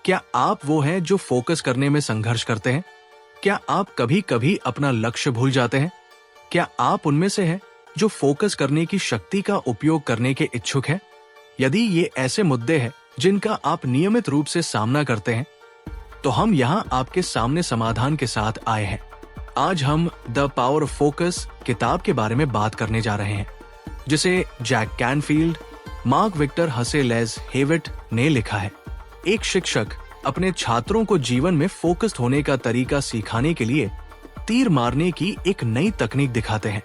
क्या आप वो हैं जो फोकस करने में संघर्ष करते हैं? क्या आप कभी कभी अपना लक्ष्य भूल जाते हैं? क्या आप उनमें से हैं जो फोकस करने की शक्ति का उपयोग करने के इच्छुक हैं? यदि ये ऐसे मुद्दे हैं जिनका आप नियमित रूप से सामना करते हैं, तो हम यहाँ आपके सामने समाधान के साथ आए हैं। आज हम द पावर ऑफ फोकस किताब के बारे में बात करने जा रहे हैं, जिसे जैक कैनफील्ड, मार्क विक्टर हसेलेस हेविट ने लिखा है। एक शिक्षक अपने छात्रों को जीवन में फोकस्ड होने का तरीका सिखाने के लिए तीर मारने की एक नई तकनीक दिखाते हैं।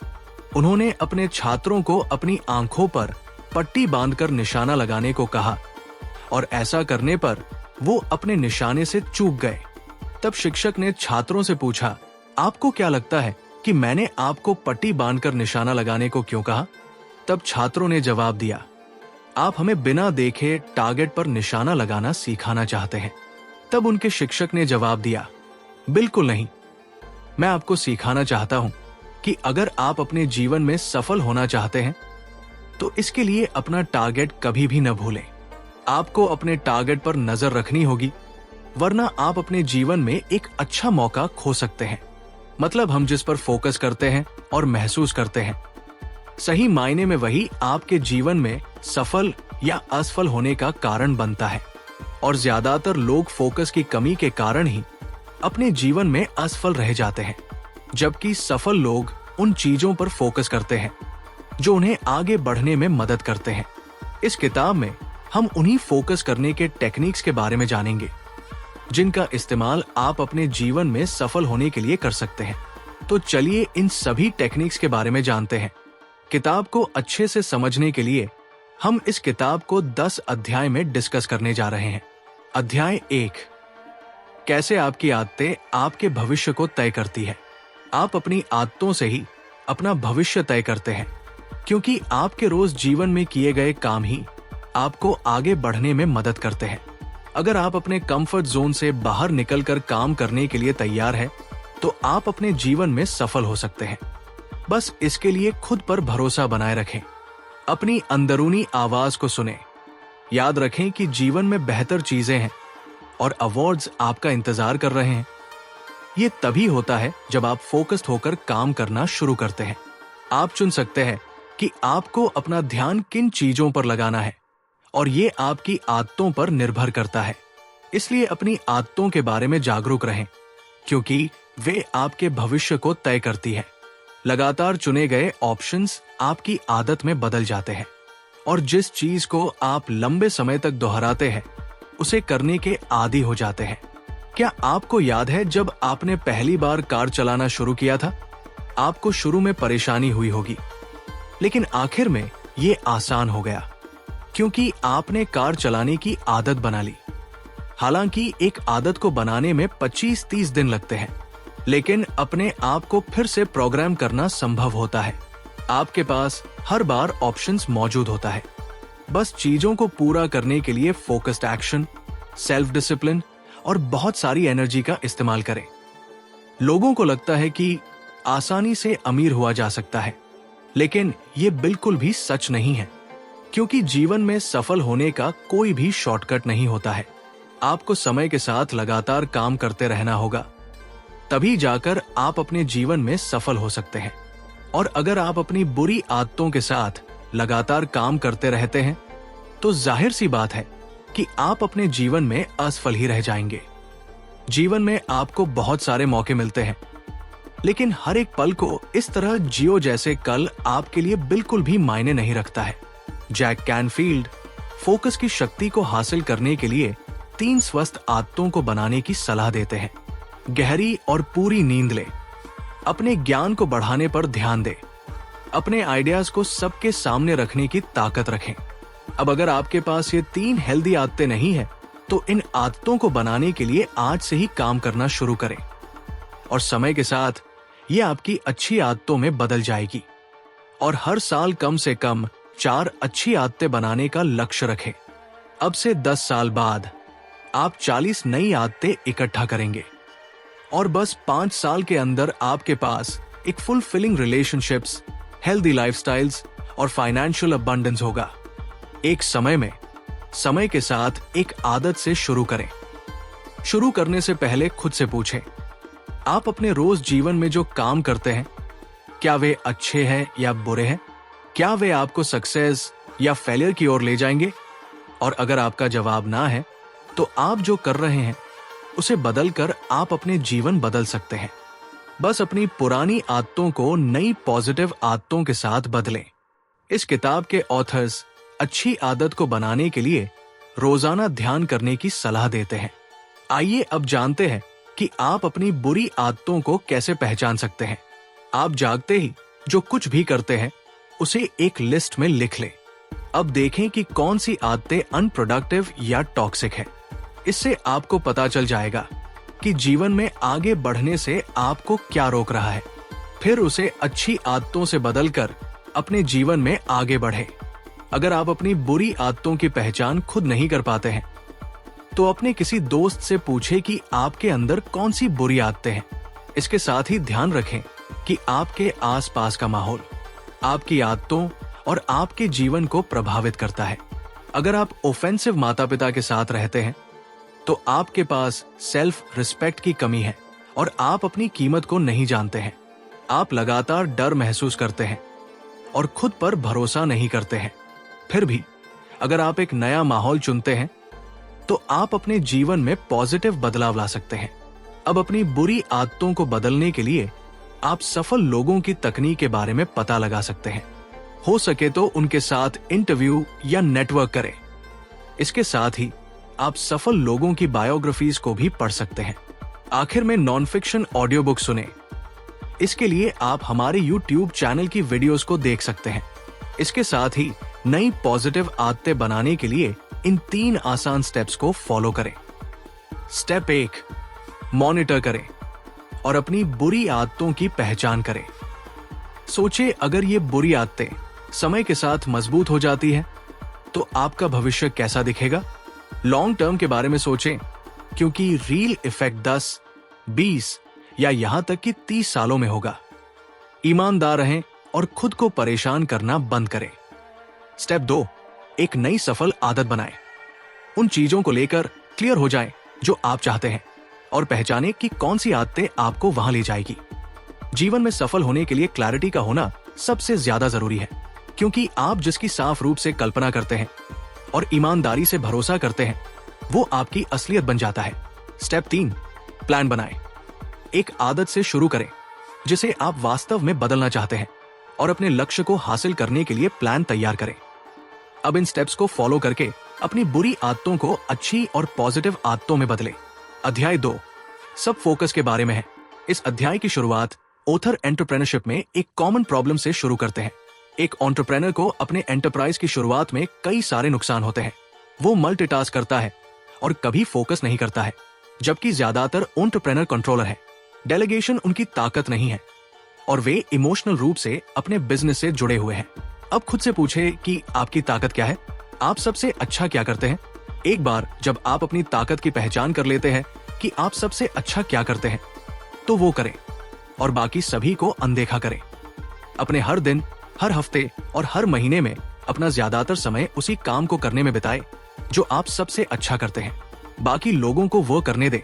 उन्होंने अपने छात्रों को अपनी आंखों पर पट्टी बांधकर निशाना लगाने को कहा और ऐसा करने पर वो अपने निशाने से चूक गए। तब शिक्षक ने छात्रों से पूछा, आपको क्या लगता है कि मैंने आपको पट्टी बांधकर निशाना लगाने को क्यों कहा? तब छात्रों ने जवाब दिया, आप हमें बिना देखे टारगेट पर निशाना लगाना सिखाना चाहते हैं। तब उनके शिक्षक ने जवाब दिया, बिल्कुल नहीं, मैं आपको सिखाना चाहता हूं कि अगर आप अपने जीवन में सफल होना चाहते हैं तो इसके लिए अपना टारगेट कभी भी न भूलें। आपको अपने टारगेट पर नजर रखनी होगी, वरना आप अपने जीवन में एक अच्छा मौका खो सकते हैं। मतलब हम जिस पर फोकस करते हैं और महसूस करते हैं, सही मायने में वही आपके जीवन में सफल या असफल होने का कारण बनता है। और ज्यादातर लोग फोकस की कमी के कारण ही अपने जीवन में असफल रह जाते हैं, जबकि सफल लोग उन चीजों पर फोकस करते हैं जो उन्हें आगे बढ़ने में मदद करते हैं। इस किताब में हम उन्हीं फोकस करने के टेक्निक्स के बारे में जानेंगे जिनका इस्तेमाल आप अपने जीवन में सफल होने के लिए कर सकते हैं। तो चलिए इन सभी टेक्निक्स के बारे में जानते हैं। किताब को अच्छे से समझने के लिए हम इस किताब को 10 अध्याय में डिस्कस करने जा रहे हैं। अध्याय 1, कैसे आपकी आदतें आपके भविष्य को तय करती है। आप अपनी आदतों से ही अपना भविष्य तय करते हैं, क्योंकि आपके रोज जीवन में किए गए काम ही आपको आगे बढ़ने में मदद करते हैं। अगर आप अपने कंफर्ट जोन से बाहर निकलकर काम करने के लिए तैयार हैं, तो आप अपने जीवन में सफल हो सकते हैं। बस इसके लिए खुद पर भरोसा बनाए रखें, अपनी अंदरूनी आवाज को सुने। याद रखें कि जीवन में बेहतर चीजें हैं और अवार्ड्स आपका इंतजार कर रहे हैं। ये तभी होता है जब आप फोकस्ड होकर काम करना शुरू करते हैं। आप चुन सकते हैं कि आपको अपना ध्यान किन चीजों पर लगाना है, और ये आपकी आदतों पर निर्भर करता है। इसलिए अपनी आदतों के बारे में जागरूक रहें, क्योंकि वे आपके भविष्य को तय करती है। लगातार चुने गए ऑप्शंस आपकी आदत में बदल जाते हैं, और जिस चीज को आप लंबे समय तक दोहराते हैं उसे करने के आदी हो जाते हैं। क्या आपको याद है जब आपने पहली बार कार चलाना शुरू किया था? आपको शुरू में परेशानी हुई होगी, लेकिन आखिर में ये आसान हो गया, क्योंकि आपने कार चलाने की आदत बना ली। हालांकि एक आदत को बनाने में 25-30 दिन लगते हैं, लेकिन अपने आप को फिर से प्रोग्राम करना संभव होता है। आपके पास हर बार ऑप्शंस मौजूद होता है। बस चीजों को पूरा करने के लिए फोकस्ड एक्शन, सेल्फ डिसिप्लिन और बहुत सारी एनर्जी का इस्तेमाल करें। लोगों को लगता है कि आसानी से अमीर हुआ जा सकता है, लेकिन ये बिल्कुल भी सच नहीं है, क्योंकि जीवन में सफल होने का कोई भी शॉर्टकट नहीं होता है। आपको समय के साथ लगातार काम करते रहना होगा, तभी जाकर आप अपने जीवन में सफल हो सकते हैं। और अगर आप अपनी बुरी आदतों के साथ लगातार काम करते रहते हैं, तो जाहिर सी बात है कि आप अपने जीवन में असफल ही रह जाएंगे। जीवन में आपको बहुत सारे मौके मिलते हैं, लेकिन हर एक पल को इस तरह जियो जैसे कल आपके लिए बिल्कुल भी मायने नहीं रखता है। जैक कैनफील्ड फोकस की शक्ति को हासिल करने के लिए 3 स्वस्थ आदतों को बनाने की सलाह देते हैं। गहरी और पूरी नींद ले, अपने ज्ञान को बढ़ाने पर ध्यान दे, अपने आइडियाज को सबके सामने रखने की ताकत रखें। अब अगर आपके पास ये 3 हेल्दी आदतें नहीं है, तो इन आदतों को बनाने के लिए आज से ही काम करना शुरू करें, और समय के साथ ये आपकी अच्छी आदतों में बदल जाएगी। और हर साल कम से कम 4 अच्छी आदतें बनाने का लक्ष्य रखें। अब से 10 साल बाद आप 40 नई आदतें इकट्ठा करेंगे, और बस 5 साल के अंदर आपके पास एक फुलफिलिंग रिलेशनशिप्स, हेल्दी लाइफस्टाइल्स और फाइनेंशियल अबंडेंस होगा। एक समय में समय के साथ एक आदत से शुरू करें, शुरू करने से पहले खुद से पूछें, आप अपने रोज जीवन में जो काम करते हैं, क्या वे अच्छे हैं या बुरे हैं? क्या वे आपको सक्सेस या फेलियर की ओर ले जाएंगे? और अगर आपका जवाब ना है, तो आप जो कर रहे हैं उसे बदलकर आप अपने जीवन बदल सकते हैं। बस अपनी पुरानी आदतों को नई पॉजिटिव आदतों के साथ बदलें। इस किताब के ऑथर्स अच्छी आदत को बनाने के लिए रोजाना ध्यान करने की सलाह देते हैं। आइए अब जानते हैं कि आप अपनी बुरी आदतों को कैसे पहचान सकते हैं। आप जागते ही जो कुछ भी करते हैं उसे एक लिस्ट में लिख लें। अब देखें कि कौन सी आदतें अनप्रोडक्टिव या टॉक्सिक है। इससे आपको पता चल जाएगा कि जीवन में आगे बढ़ने से आपको क्या रोक रहा है। फिर उसे अच्छी आदतों से बदलकर अपने जीवन में आगे बढ़े। अगर आप अपनी बुरी आदतों की पहचान खुद नहीं कर पाते हैं, तो अपने किसी दोस्त से पूछें कि आपके अंदर कौन सी बुरी आदतें हैं। इसके साथ ही ध्यान रखें कि आपके आसपास का माहौल आपकी आदतों और आपके जीवन को प्रभावित करता है। अगर आप ऑफेंसिव माता पिता के साथ रहते हैं, तो आपके पास सेल्फ रिस्पेक्ट की कमी है और आप अपनी कीमत को नहीं जानते हैं। आप लगातार डर महसूस करते हैं और खुद पर भरोसा नहीं करते हैं। फिर भी अगर आप एक नया माहौल चुनते हैं, तो आप अपने जीवन में पॉजिटिव बदलाव ला सकते हैं। अब अपनी बुरी आदतों को बदलने के लिए आप सफल लोगों की तकनीक के बारे में पता लगा सकते हैं। हो सके तो उनके साथ इंटरव्यू या नेटवर्क करें। इसके साथ ही आप सफल लोगों की बायोग्राफीज को भी पढ़ सकते हैं। आखिर में नॉन फिक्शन ऑडियो बुक सुने। इसके लिए आप हमारे YouTube चैनल की वीडियोस को देख सकते हैं। इसके साथ ही नई पॉजिटिव आदतें बनाने के लिए इन 3 आसान स्टेप्स को फॉलो करें। स्टेप 1, मॉनिटर करें और अपनी बुरी आदतों की पहचान करें। सोचिए, अगर ये बुरी आदतें समय के साथ मजबूत हो जाती हैं, तो आपका भविष्य कैसा दिखेगा? लॉन्ग टर्म के बारे में सोचें, क्योंकि रियल इफेक्ट 10, 20 या यहां तक कि 30 सालों में होगा। ईमानदार रहें और खुद को परेशान करना बंद करें। स्टेप 2, एक नई सफल आदत बनाएं। उन चीजों को लेकर क्लियर हो जाएं जो आप चाहते हैं और पहचानें कि कौन सी आदतें आपको वहां ले जाएगी। जीवन में सफल होने के लिए क्लैरिटी का होना सबसे ज्यादा जरूरी है, क्योंकि आप जिसकी साफ रूप से कल्पना करते हैं और ईमानदारी से भरोसा करते हैं, वो आपकी असलियत बन जाता है। स्टेप 3, प्लान बनाएं। एक आदत से शुरू करें जिसे आप वास्तव में बदलना चाहते हैं और अपने लक्ष्य को हासिल करने के लिए प्लान तैयार करें। अब इन स्टेप्स को फॉलो करके अपनी बुरी आदतों को अच्छी और पॉजिटिव आदतों में बदलें। अध्याय 2 सब फोकस के बारे में है। इस अध्याय की शुरुआत ऑथर एंटरप्रेन्योरशिप में एक कॉमन प्रॉब्लम से शुरू करते हैं। एक एंटरप्रेन्योर को अपने एंटरप्राइज की शुरुआत में कई सारे नुकसान होते हैं। वो मल्टीटास्क करता है और कभी फोकस नहीं करता है, जबकि ज्यादातर एंटरप्रेन्योर कंट्रोलर है। डेलीगेशन उनकी ताकत नहीं है और वे इमोशनल रूप से अपने बिजनेस से जुड़े हुए हैं। अब खुद से पूछे कि आपकी ताकत क्या है? आप सबसे अच्छा क्या करते हैं? एक बार जब आप अपनी ताकत की पहचान कर लेते हैं कि आप सबसे अच्छा क्या करते हैं, तो वो करें और बाकी सभी को अनदेखा करें। अपने हर दिन, हर हफ्ते और हर महीने में अपना ज्यादातर समय उसी काम को करने में बिताएं जो आप सबसे अच्छा करते हैं। बाकी लोगों को वो करने दें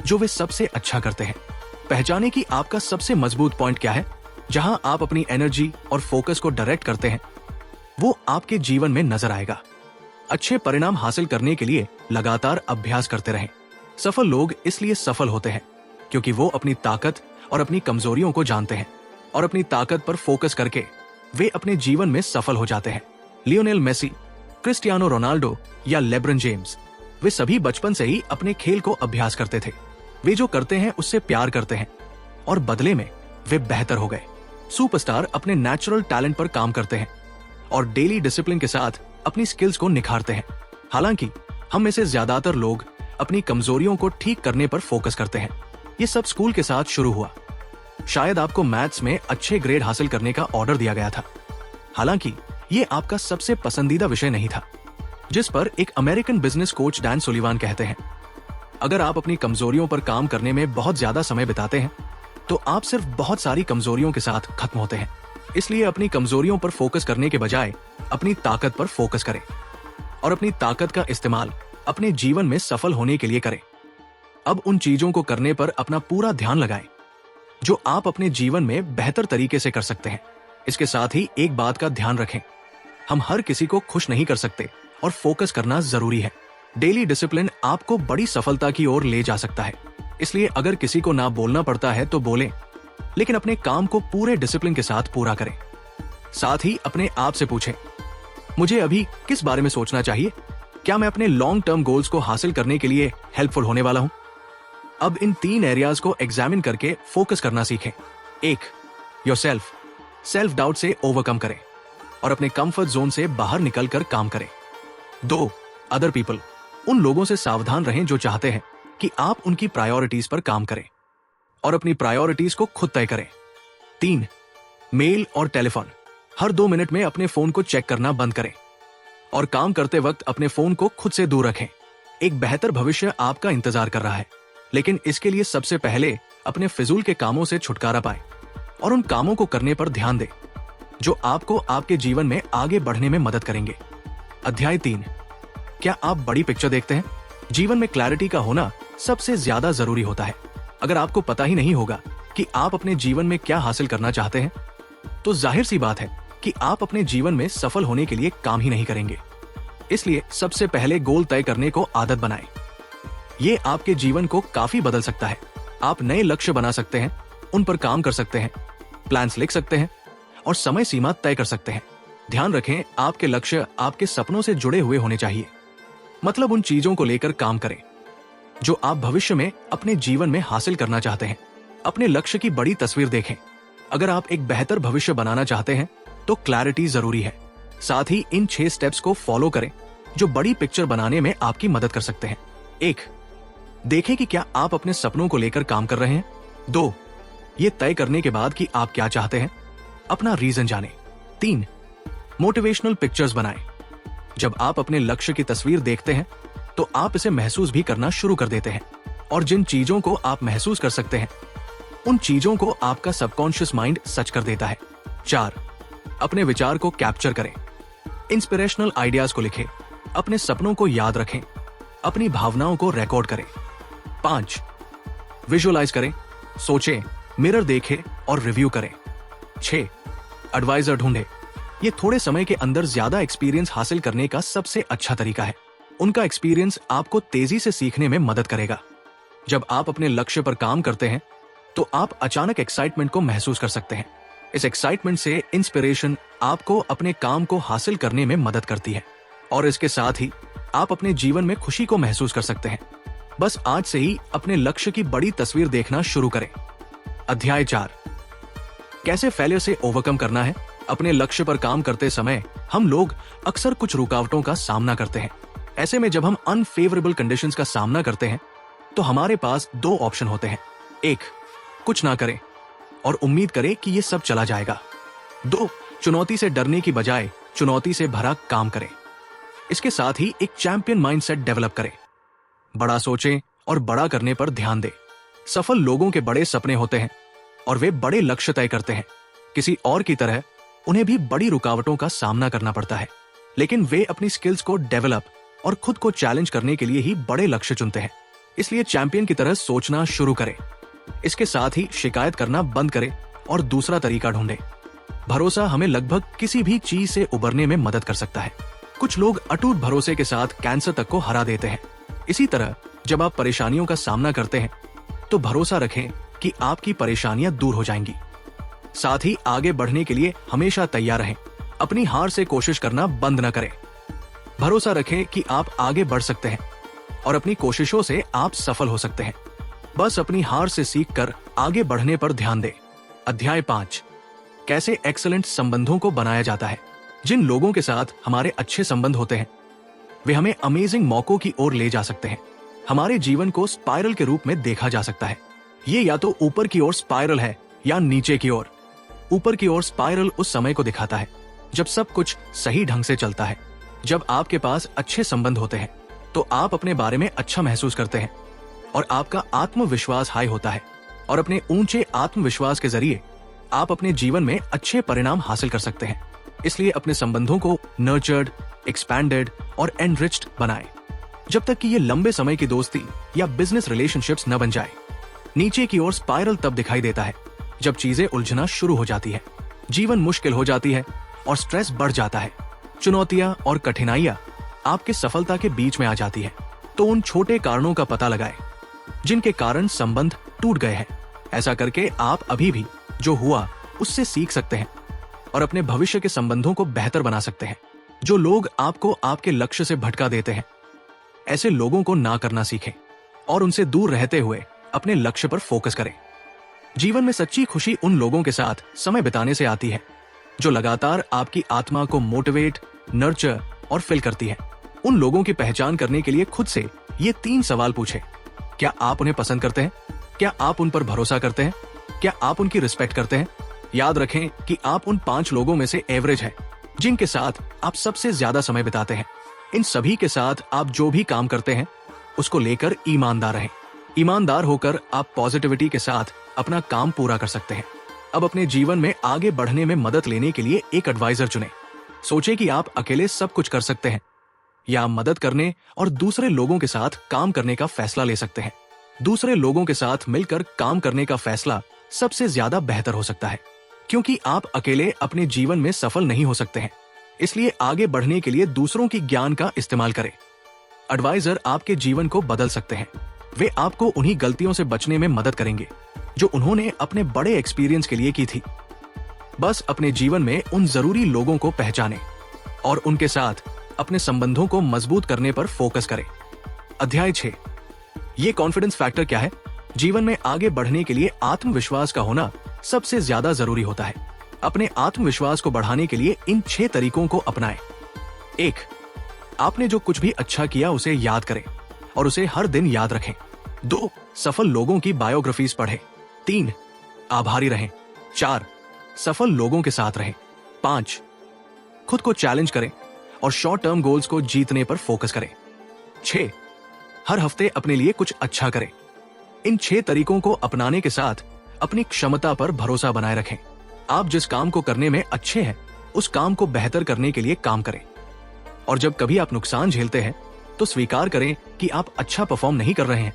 जो वे सबसे अच्छा करते हैं। पहचाने कि आपका सबसे मजबूत पॉइंट क्या है, जहां आप अपनी एनर्जी और फोकस को डायरेक्ट करते हैं। वो आपके जीवन में नजर आएगा। अच्छे परिणाम हासिल करने के लिए लगातार अभ्यास करते रहें। सफल लोग इसलिए सफल होते हैं क्योंकि वो अपनी ताकत और अपनी कमजोरियों को जानते हैं और अपनी ताकत पर फोकस करके वे अपने जीवन में सफल हो जाते हैं। लियोनेल मेसी, क्रिस्टियानो रोनाल्डो या लेब्रन जेम्स, वे सभी बचपन से ही अपने खेल को अभ्यास करते थे। वे जो करते हैं उससे प्यार करते हैं और बदले में वे बेहतर हो गए। सुपरस्टार अपने नेचुरल टैलेंट पर काम करते हैं और डेली डिसिप्लिन के साथ अपनी स्किल्स को निखारते हैं। हालांकि हम में से ज्यादातर लोग अपनी कमजोरियों को ठीक करने पर फोकस करते हैं। ये सब स्कूल के साथ शुरू हुआ। शायद आपको मैथ्स में अच्छे ग्रेड हासिल करने का ऑर्डर दिया गया था, हालांकि ये आपका सबसे पसंदीदा विषय नहीं था, जिस पर एक American business coach Dan Sullivan कहते हैं, अगर आप अपनी कमजोरियों पर काम करने में बहुत ज्यादा समय बिताते हैं, तो आप सिर्फ बहुत सारी कमजोरियों के साथ खत्म होते हैं। इसलिए अपनी कमजोरियों पर फोकस करने के बजाय अपनी ताकत पर फोकस करें और अपनी ताकत का इस्तेमाल अपने जीवन में सफल होने के लिए करें। अब उन चीजों को करने पर अपना पूरा ध्यान लगाएं जो आप अपने जीवन में बेहतर तरीके से कर सकते हैं। इसके साथ ही एक बात का ध्यान रखें, हम हर किसी को खुश नहीं कर सकते और फोकस करना जरूरी है। डेली डिसिप्लिन आपको बड़ी सफलता की ओर ले जा सकता है। इसलिए अगर किसी को ना बोलना पड़ता है तो बोलें, लेकिन अपने काम को पूरे डिसिप्लिन के साथ पूरा करें। साथ ही अपने आप से पूछें, मुझे अभी किस बारे में सोचना चाहिए? क्या मैं अपने लॉन्ग टर्म गोल्स को हासिल करने के लिए हेल्पफुल होने वाला हूं? अब इन 3 एरियाज को एग्जामिन करके फोकस करना सीखें। 1, योरसेल्फ, सेल्फ डाउट से ओवरकम करें और अपने कंफर्ट जोन से बाहर निकलकर काम करें। 2, अदर पीपल, उन लोगों से सावधान रहें जो चाहते हैं कि आप उनकी प्रायोरिटीज पर काम करें और अपनी प्रायोरिटीज को खुद तय करें। 3, मेल और टेलीफोन, हर 2 मिनट में अपने फोन को चेक करना बंद करें और काम करते वक्त अपने फोन को खुद से दूर रखें। एक बेहतर भविष्य आपका इंतजार कर रहा है, लेकिन इसके लिए सबसे पहले अपने फिजूल के कामों से छुटकारा पाएं और उन कामों को करने पर ध्यान दें जो आपको आपके जीवन में आगे बढ़ने में मदद करेंगे। अध्याय 3, क्या आप बड़ी पिक्चर देखते हैं? जीवन में क्लैरिटी का होना सबसे ज्यादा जरूरी होता है। अगर आपको पता ही नहीं होगा कि आप अपने जीवन में क्या हासिल करना चाहते हैं, तो जाहिर सी बात है कि आप अपने जीवन में सफल होने के लिए काम ही नहीं करेंगे। इसलिए सबसे पहले गोल तय करने को आदत बनाएं। ये आपके जीवन को काफी बदल सकता है। आप नए लक्ष्य बना सकते हैं, उन पर काम कर सकते हैं, प्लान्स लिख सकते हैं और समय सीमा तय कर सकते हैं। ध्यान रखें, आपके लक्ष्य आपके सपनों से जुड़े हुए होने चाहिए। मतलब उन चीजों को लेकर काम करें जो आप भविष्य में अपने जीवन में हासिल करना चाहते हैं। अपने लक्ष्य की बड़ी तस्वीर देखें। अगर आप एक बेहतर भविष्य बनाना चाहते हैं तो क्लैरिटी जरूरी है। साथ ही इन 6 स्टेप्स को फॉलो करें जो बड़ी पिक्चर बनाने में आपकी मदद कर सकते हैं। 1, देखें कि क्या आप अपने सपनों को लेकर काम कर रहे हैं। 2, ये तय करने के बाद कि आप क्या चाहते हैं, अपना रीजन जानें। 3, मोटिवेशनल पिक्चर्स बनाएं। जब आप अपने लक्ष्य की तस्वीर देखते हैं तो आप इसे महसूस भी करना शुरू कर देते हैं और जिन चीजों को आप महसूस कर सकते हैं उन चीजों को आपका सबकॉन्शियस माइंड सच कर देता है। 4, अपने विचार को कैप्चर करें। इंस्पिरेशनल आइडियाज को लिखें, अपने सपनों को याद रखें, अपनी भावनाओं को रिकॉर्ड करें। 5, विजुअलाइज करें, सोचें, मिरर देखें और रिव्यू करें। 6, एडवाइजर ढूंढें। ये थोड़े समय के अंदर ज्यादा एक्सपीरियंस हासिल करने का सबसे अच्छा तरीका है। उनका एक्सपीरियंस आपको तेजी से सीखने में मदद करेगा। जब आप अपने लक्ष्य पर काम करते हैं तो आप अचानक एक्साइटमेंट को महसूस कर सकते हैं। इस एक्साइटमेंट से इंस्पिरेशन आपको अपने काम को हासिल करने में मदद करती है और इसके साथ ही आप अपने जीवन में खुशी को महसूस कर सकते हैं। बस आज से ही अपने लक्ष्य की बड़ी तस्वीर देखना शुरू करें। अध्याय 4, कैसे फेलियर से ओवरकम करना है। अपने लक्ष्य पर काम करते समय हम लोग अक्सर कुछ रुकावटों का सामना करते हैं। ऐसे में जब हम अनफेवरेबल कंडीशंस का सामना करते हैं तो हमारे पास 2 ऑप्शन होते हैं। 1, कुछ ना करें और उम्मीद करें कि ये सब चला जाएगा। 2, चुनौती से डरने की बजाय चुनौती से भरा काम करें। इसके साथ ही एक चैंपियन माइंडसेट डेवलप करें। बड़ा सोचें और बड़ा करने पर ध्यान दें। सफल लोगों के बड़े सपने होते हैं और वे बड़े लक्ष्य तय करते हैं। किसी और की तरह उन्हें भी बड़ी रुकावटों का सामना करना पड़ता है, लेकिन वे अपनी स्किल्स को डेवलप और खुद को चैलेंज करने के लिए ही बड़े लक्ष्य चुनते हैं। इसलिए चैंपियन की तरह सोचना शुरू करें। इसके साथ ही शिकायत करना बंद करें और दूसरा तरीका ढूंढें। भरोसा हमें लगभग किसी भी चीज से उबरने में मदद कर सकता है। कुछ लोग अटूट भरोसे के साथ कैंसर तक को हरा देते हैं। इसी तरह जब आप परेशानियों का सामना करते हैं तो भरोसा रखें कि आपकी परेशानियां दूर हो जाएंगी। साथ ही आगे बढ़ने के लिए हमेशा तैयार रहें। अपनी हार से कोशिश करना बंद न करें। भरोसा रखें कि आप आगे बढ़ सकते हैं और अपनी कोशिशों से आप सफल हो सकते हैं। बस अपनी हार से सीखकर आगे बढ़ने पर ध्यान दें। अध्याय 5, कैसे एक्सीलेंट संबंधों को बनाया जाता है। जिन लोगों के साथ हमारे अच्छे संबंध होते हैं वे हमें अमेजिंग मौकों की ओर ले जा सकते हैं। हमारे जीवन को स्पाइरल के रूप में देखा जा सकता है। ये या तो ऊपर की ओर स्पाइरल है या नीचे की ओर। ऊपर की ओर स्पाइरल उस समय को दिखाता है जब सब कुछ सही ढंग से चलता है। जब आपके पास अच्छे संबंध होते हैं तो आप अपने बारे में अच्छा महसूस करते हैं और आपका आत्मविश्वास हाई होता है और अपने ऊंचे आत्मविश्वास के जरिए आप अपने जीवन में अच्छे परिणाम हासिल कर सकते हैं। इसलिए अपने संबंधों को नर्चर्ड, एक्सपैंडेड और एनरिच्ड बनाएं। जब तक कि ये लंबे समय की दोस्ती या बिजनेस रिलेशनशिप्स न बन जाए। नीचे की ओर स्पाइरल तब दिखाई देता है जब चीजें उलझना शुरू हो जाती है, जीवन मुश्किल हो जाती है और स्ट्रेस बढ़ जाता है। चुनौतियां और कठिनाइयां आपके सफलता के बीच में आ जाती है। तो उन छोटे कारणों का पता लगाएं जिनके कारण संबंध टूट गए हैं। ऐसा करके आप अभी भी जो हुआ उससे सीख सकते हैं और अपने भविष्य के संबंधों को बेहतर बना सकते हैं। जो लोग आपको आपके लक्ष्य से भटका देते हैं, ऐसे लोगों को ना करना सीखें और उनसे दूर रहते हुए अपने लक्ष्य पर फोकस करें। जीवन में सच्ची खुशी उन लोगों के साथ समय बिताने से आती है जो लगातार आपकी आत्मा को मोटिवेट, नर्चर और फिल करती है। उन लोगों की पहचान करने के लिए खुद से ये 3 सवाल पूछें। क्या आप उन्हें पसंद करते हैं? क्या आप उन पर भरोसा करते हैं? क्या आप उनकी रिस्पेक्ट करते हैं? याद रखें कि आप उन 5 लोगों में से एवरेज हैं जिनके साथ आप सबसे ज्यादा समय बिताते हैं। इन सभी के साथ आप जो भी काम करते हैं उसको लेकर ईमानदार रहें। ईमानदार होकर आप पॉजिटिविटी के साथ अपना काम पूरा कर सकते हैं। अब अपने जीवन में आगे बढ़ने में मदद लेने के लिए एक एडवाइजर चुनें। सोचें कि आप अकेले सब कुछ कर सकते हैं या मदद करने और दूसरे लोगों के साथ काम करने का फैसला ले सकते हैं। दूसरे लोगों के साथ मिलकर काम करने का फैसला सबसे ज्यादा बेहतर हो सकता है, क्योंकि आप अकेले अपने जीवन में सफल नहीं हो सकते हैं। इसलिए आगे बढ़ने के लिए दूसरों की ज्ञान का इस्तेमाल करें। एडवाइजर आपके जीवन को बदल सकते हैं। वे आपको उन्हीं गलतियों से बचने में मदद करेंगे जो उन्होंने अपने बड़े एक्सपीरियंस के लिए की थी। बस अपने जीवन में उन जरूरी लोगों को पहचानें और उनके साथ अपने संबंधों को मजबूत करने पर फोकस करें। अध्याय 6, ये कॉन्फिडेंस फैक्टर क्या है? जीवन में आगे बढ़ने के लिए आत्मविश्वास का होना सबसे ज्यादा जरूरी होता है। अपने आत्मविश्वास को बढ़ाने के लिए इन 6 तरीकों को अपनाएं। 1, आपने जो कुछ भी अच्छा किया उसे याद करें और उसे हर दिन याद रखें। 2, सफल लोगों की बायोग्राफीज पढ़ें। 3, आभारी रहें। 4, सफल लोगों के साथ रहें। 5, खुद को चैलेंज करें और शॉर्ट टर्म गोल्स को जीतने पर फोकस करें। 6, हर हफ्ते अपने लिए कुछ अच्छा करें। इन 6 तरीकों को अपनाने के साथ अपनी क्षमता पर भरोसा बनाए रखें। आप जिस काम को करने में अच्छे हैं उस काम को बेहतर करने के लिए काम करें। और जब कभी आप नुकसान झेलते हैं तो स्वीकार करें कि आप अच्छा परफॉर्म नहीं कर रहे हैं।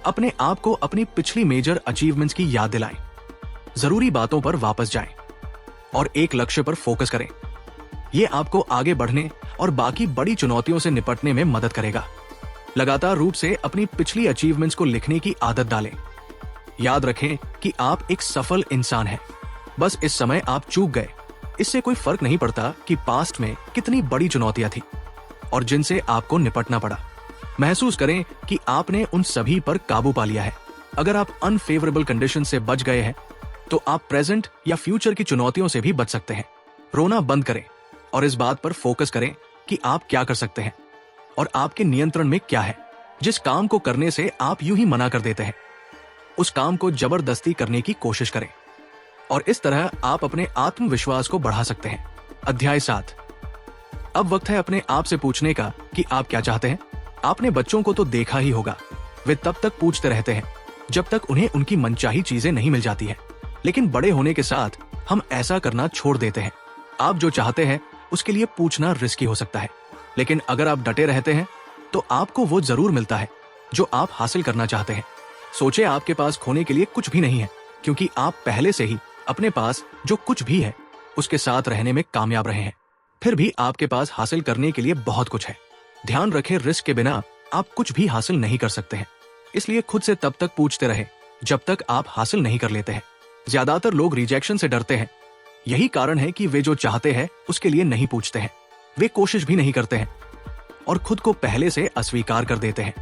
अपने आप को अपनी पिछली मेजर अचीवमेंट्स की याद दिलाएं। जरूरी बातों पर वापस जाएं और एक लक्ष्य पर फोकस करें। यह आपको आगे बढ़ने और बाकी बड़ी चुनौतियों से निपटने में मदद करेगा। लगातार रूप से अपनी पिछली अचीवमेंट्स को लिखने की आदत डालें। याद रखें कि आप एक सफल इंसान हैं। बस इस समय आप चूक गए। इससे कोई फर्क नहीं पड़ता कि पास्ट में कितनी बड़ी चुनौतियां थी और जिनसे आपको निपटना पड़ा। महसूस करें कि आपने उन सभी पर काबू पा लिया है। अगर आप अनफेवरेबल कंडीशन से बच गए हैं तो आप प्रेजेंट या फ्यूचर की चुनौतियों से भी बच सकते हैं। रोना बंद करें और इस बात पर फोकस करें कि आप क्या कर सकते हैं और आपके नियंत्रण में क्या है। जिस काम को करने से आप यूं ही मना कर देते हैं उस काम को जबरदस्ती करने की कोशिश करें और इस तरह आप अपने आत्मविश्वास को बढ़ा सकते हैं। अध्याय 7, अब वक्त है अपने आप से पूछने का कि आप क्या चाहते हैं। आपने बच्चों को तो देखा ही होगा, वे तब तक पूछते रहते हैं जब तक उन्हें उनकी मनचाही चीजें नहीं मिल जाती है। लेकिन बड़े होने के साथ हम ऐसा करना छोड़ देते हैं। आप जो चाहते हैं उसके लिए पूछना रिस्की हो सकता है, लेकिन अगर आप डटे रहते हैं तो आपको वो जरूर मिलता है जो आप हासिल करना चाहते हैं। सोचे आपके पास खोने के लिए कुछ भी नहीं है, क्योंकि आप पहले से ही अपने पास जो कुछ भी है उसके साथ रहने में कामयाब रहे हैं। फिर भी आपके पास हासिल करने के लिए बहुत कुछ है। ध्यान रखें, रिस्क के बिना आप कुछ भी हासिल नहीं कर सकते हैं। इसलिए खुद से तब तक पूछते रहे जब तक आप हासिल नहीं कर लेते हैं। ज्यादातर लोग रिजेक्शन से डरते हैं। यही कारण है कि वे जो चाहते हैं उसके लिए नहीं पूछते हैं। वे कोशिश भी नहीं करते हैं और खुद को पहले से अस्वीकार कर देते हैं।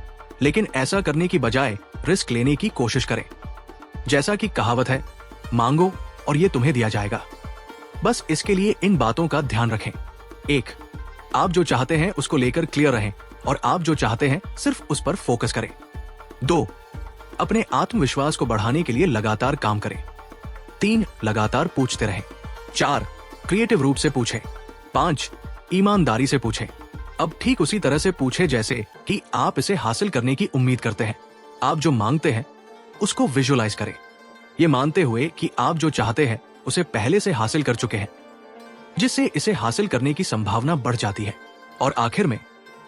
लेकिन ऐसा करने की बजाय रिस्क लेने की कोशिश करें। जैसा कि कहावत है, मांगो और ये तुम्हें दिया जाएगा। बस इसके लिए इन बातों का ध्यान रखें। 1, आप जो चाहते हैं उसको लेकर क्लियर रहें और आप जो चाहते हैं सिर्फ उस पर फोकस करें। 2, अपने आत्मविश्वास को बढ़ाने के लिए लगातार काम करें। 3, लगातार पूछते रहें। 4, क्रिएटिव रूप से पूछें। 5, ईमानदारी से पूछें। अब ठीक उसी तरह से पूछें जैसे कि आप इसे हासिल करने की उम्मीद करते हैं। आप जो मांगते हैं उसको विजुअलाइज करें, ये मानते हुए कि आप जो चाहते हैं उसे पहले से हासिल कर चुके हैं, जिससे इसे हासिल करने की संभावना बढ़ जाती है। और आखिर में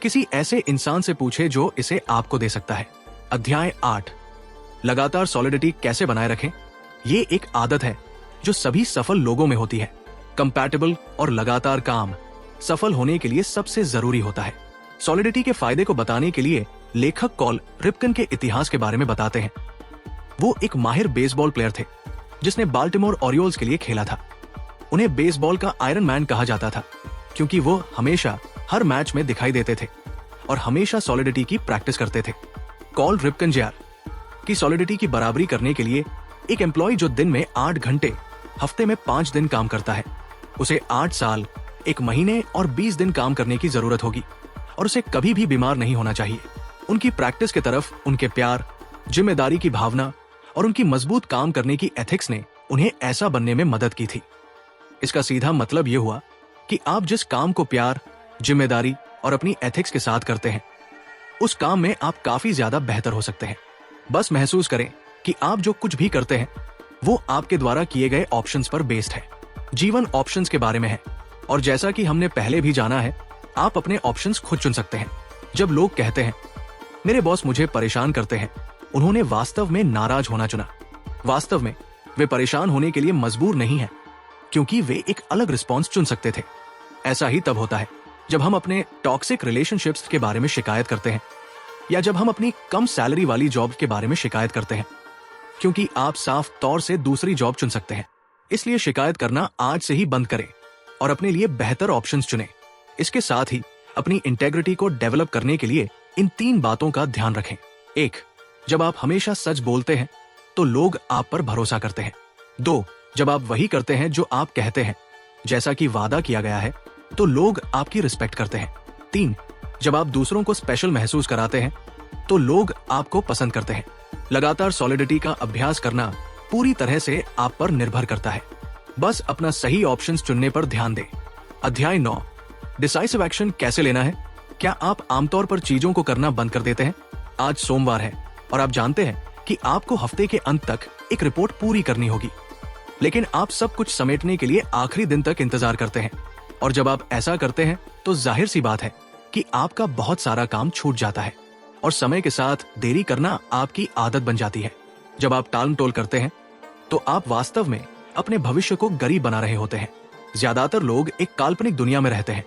किसी ऐसे इंसान से पूछे जो इसे आपको दे सकता है। अध्याय 8, लगातार सॉलिडिटी कैसे बनाए रखें। ये एक आदत है जो सभी सफल लोगों में होती है। कंपैटिबल और लगातार काम सफल होने के लिए सबसे जरूरी होता है। सॉलिडिटी के फायदे को बताने के लिए लेखक कॉल रिपकन के इतिहास के बारे में बताते हैं। वो एक माहिर बेसबॉल प्लेयर थे जिसने बाल्टिमोर ओरियोल्स के लिए खेला था। उन्हें बेसबॉल का आयरन मैन कहा जाता था क्योंकि वो हमेशा हर मैच में दिखाई देते थे और हमेशा सॉलिडिटी की प्रैक्टिस करते थे। कॉल रिपकन जर की सॉलिडिटी की बराबरी करने के लिए एक एम्प्लॉय जो दिन में 8 घंटे हफ्ते में 5 दिन काम करता है, उसे 8 साल 1 महीने और 20 दिन काम करने की जरूरत होगी और उसे कभी भी बीमार नहीं होना चाहिए। उनकी प्रैक्टिस की तरफ उनके प्यार, जिम्मेदारी की भावना और उनकी मजबूत काम करने की एथिक्स ने उन्हें ऐसा बनने में मदद की थी। इसका सीधा मतलब यह हुआ कि आप जिस काम को प्यार, जिम्मेदारी और अपनी एथिक्स के साथ करते हैं, उस काम में आप काफी ज्यादा बेहतर हो सकते हैं। बस महसूस करें कि आप जो कुछ भी करते हैं वो आपके द्वारा किए गए ऑप्शंस पर बेस्ड है। जीवन ऑप्शंस के बारे में है और जैसा कि हमने पहले भी जाना है, आप अपने ऑप्शंस खुद चुन सकते हैं। जब लोग कहते हैं मेरे बॉस मुझे परेशान करते हैं, उन्होंने वास्तव में नाराज होना चुना। वास्तव में वे परेशान होने के लिए मजबूर नहीं है क्योंकि वे एक अलग रिस्पॉन्स चुन सकते थे। ऐसा ही तब होता है जब हम अपने टॉक्सिक रिलेशनशिप्स के बारे में शिकायत करते हैं या जब हम अपनी कम सैलरी वाली जॉब के बारे में शिकायत करते हैं, क्योंकि आप साफ तौर से दूसरी जॉब चुन सकते हैं। इसलिए शिकायत करना आज से ही बंद करें और अपने लिए बेहतर ऑप्शंस चुनें। इसके साथ ही अपनी इंटेग्रिटी को डेवलप करने के लिए इन 3 बातों का ध्यान रखें। 1, जब आप हमेशा सच बोलते हैं तो लोग आप पर भरोसा करते हैं। 2, जब आप वही करते हैं जो आप कहते हैं, जैसा कि वादा किया गया है, तो लोग आपकी रिस्पेक्ट करते हैं। 3, जब आप दूसरों को स्पेशल महसूस कराते हैं तो लोग आपको पसंद करते हैं। लगातार सॉलिडिटी का अभ्यास करना पूरी तरह से आप पर निर्भर करता है। बस अपना सही ऑप्शंस चुनने पर ध्यान दें। अध्याय 9, डिसाइसिव एक्शन कैसे लेना है। क्या आप आमतौर पर चीजों को करना बंद कर देते हैं? आज सोमवार है और आप जानते हैं कि आपको हफ्ते के अंत तक एक रिपोर्ट पूरी करनी होगी, लेकिन आप सब कुछ समेटने के लिए आखिरी दिन तक इंतजार करते हैं और जब आप ऐसा करते हैं तो जाहिर सी बात है कि आपका बहुत सारा काम छूट जाता है और समय के साथ देरी करना आपकी आदत बन जाती है। जब आप टालमटोल करते हैं तो आप वास्तव में अपने भविष्य को गरीब बना रहे होते हैं। ज्यादातर लोग एक काल्पनिक दुनिया में रहते हैं।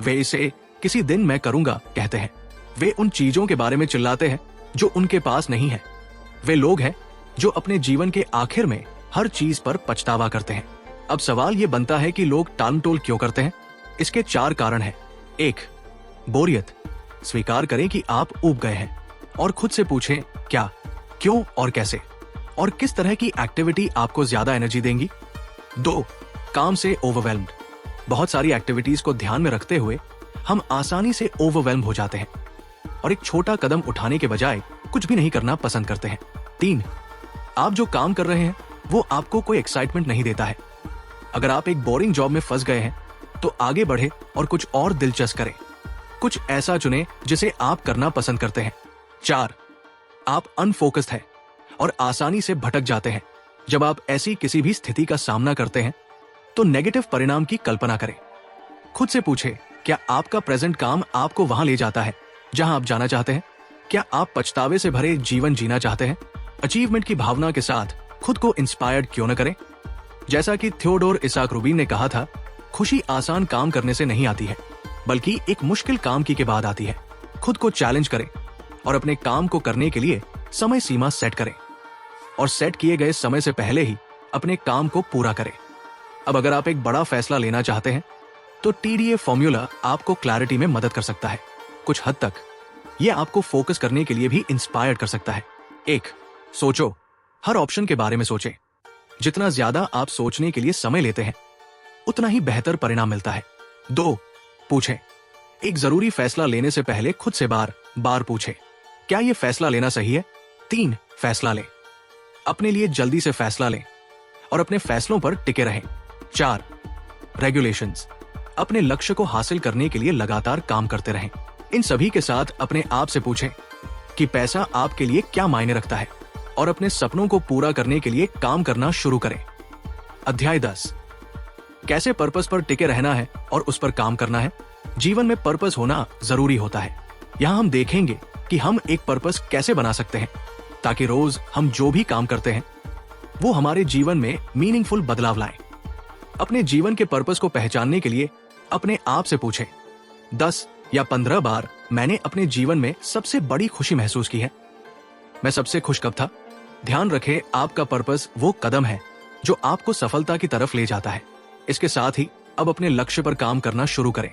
वे इसे किसी दिन मैं करूंगा कहते हैं। वे उन चीजों के बारे में चिल्लाते हैं जो उनके पास नहीं है। वे लोग हैं जो अपने जीवन के आखिर में हर चीज पर पछतावा करते हैं। अब सवाल ये बनता है कि लोग टालमटोल क्यों करते हैं? इसके 4 कारण हैं। 1, बोरियत। स्वीकार करें कि आप ऊब गए हैं और खुद से पूछें क्या, क्यों और कैसे और किस तरह की एक्टिविटी आपको ज्यादा एनर्जी देंगी। 2, काम से ओवरवेल्म्ड। बहुत सारी एक्टिविटीज को ध्यान में रखते हुए हम आसानी से ओवरवेल्म हो जाते हैं और एक छोटा कदम उठाने के बजाय कुछ भी नहीं करना पसंद करते हैं। 3, आप जो काम कर रहे हैं वो आपको कोई एक्साइटमेंट नहीं देता है। अगर आप एक बोरिंग जॉब में फंस गए हैं तो आगे बढ़े और कुछ और दिलचस्प करें। कुछ ऐसा चुनें जिसे आप करना पसंद करते हैं। 4, आप अनफोकस्ड हैं और आसानी से भटक जाते हैं। जब आप ऐसी किसी भी स्थिति का सामना करते हैं तो नेगेटिव परिणाम की कल्पना करें। खुद से पूछें, क्या आपका प्रेजेंट काम आपको वहां ले जाता है जहां आप जाना चाहते हैं? क्या आप पछतावे से भरे जीवन जीना चाहते हैं? अचीवमेंट की भावना के साथ खुद को इंस्पायर्ड क्यों न करें? जैसा कि थियोडोर इसाक रूबिन ने कहा था, खुशी आसान काम करने से नहीं आती है बल्कि एक मुश्किल काम के बाद आती है। खुद को चैलेंज करें और अपने काम को करने के लिए समय सीमा सेट करें और सेट किए गए समय से पहले ही अपने काम को पूरा करें। अब अगर आप एक बड़ा फैसला लेना चाहते हैं तो TDA फॉर्मूला आपको क्लैरिटी में मदद कर सकता है। कुछ हद तक यह आपको फोकस करने के लिए भी इंस्पायर कर सकता है। 1, सोचो। हर ऑप्शन के बारे में सोचें। जितना ज्यादा आप सोचने के लिए समय लेते हैं उतना ही बेहतर परिणाम मिलता है। 2, पूछें। एक जरूरी फैसला लेने से पहले खुद से बार बार पूछें, क्या यह फैसला लेना सही है? 3, फैसला लें। अपने लिए जल्दी से फैसला लें और अपने फैसलों पर टिके रहें। 4, रेगुलेशंस। अपने लक्ष्य को हासिल करने के लिए लगातार काम करते रहें। इन सभी के साथ अपने आप से पूछें कि पैसा आपके लिए क्या मायने रखता है और अपने सपनों को पूरा करने के लिए काम करना शुरू करें। अध्याय 10, कैसे पर्पस पर टिके रहना है और उस पर काम करना है। जीवन में पर्पस होना जरूरी होता है। यहाँ हम देखेंगे कि हम एक पर्पस कैसे बना सकते हैं ताकि रोज हम जो भी काम करते हैं वो हमारे जीवन में मीनिंगफुल बदलाव लाए। अपने जीवन के पर्पस को पहचानने के लिए अपने आप से पूछें, 10 या 15 बार मैंने अपने जीवन में सबसे बड़ी खुशी महसूस की है। मैं सबसे खुश कब था? ध्यान रखें, आपका पर्पस वो कदम है जो आपको सफलता की तरफ ले जाता है। इसके साथ ही अब अपने लक्ष्य पर काम करना शुरू करें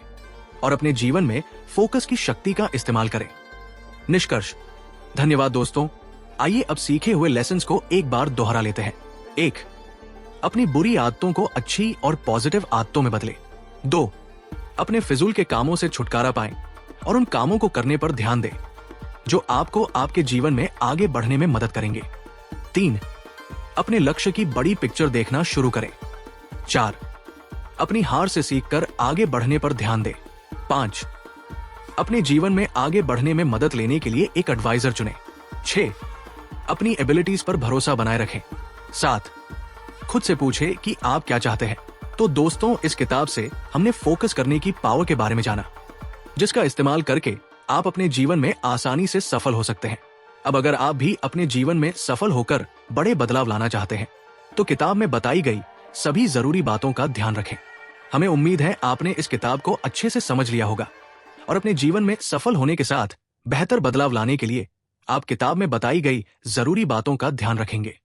और अपने जीवन में फोकस की शक्ति का इस्तेमाल करें। निष्कर्ष। धन्यवाद दोस्तों। आइए अब सीखे हुए लेसन्स को एक बार दोहरा लेते हैं। 1. अपनी बुरी आदतों को अच्छी और पॉजिटिव आदतों में बदलें। 2. अपने फिजूल के कामों से छुटकारा पाएं और उन कामों को करने पर ध्यान दें जो आपको आपके जीवन में आगे बढ़ने में मदद करेंगे। 3. अपने लक्ष्य की बड़ी पिक्चर देखना शुरू करें। 4. अपनी हार से सीखकर आगे बढ़ने पर ध्यान दें। 5. अपने जीवन में आगे बढ़ने में मदद लेने के लिए एक एडवाइजर चुनें। 6. अपनी एबिलिटीज पर भरोसा बनाए रखें। 7. खुद से पूछें कि आप क्या चाहते हैं। तो दोस्तों, इस किताब से हमने फोकस करने की पावर के बारे में जाना, जिसका इस्तेमाल करके आप अपने जीवन में आसानी से सफल हो सकते हैं। अब अगर आप भी अपने जीवन में सफल होकर बड़े बदलाव लाना चाहते हैं तो किताब में बताई गई सभी जरूरी बातों का ध्यान रखें। हमें उम्मीद है आपने इस किताब को अच्छे से समझ लिया होगा और अपने जीवन में सफल होने के साथ बेहतर बदलाव लाने के लिए आप किताब में बताई गई जरूरी बातों का ध्यान रखेंगे।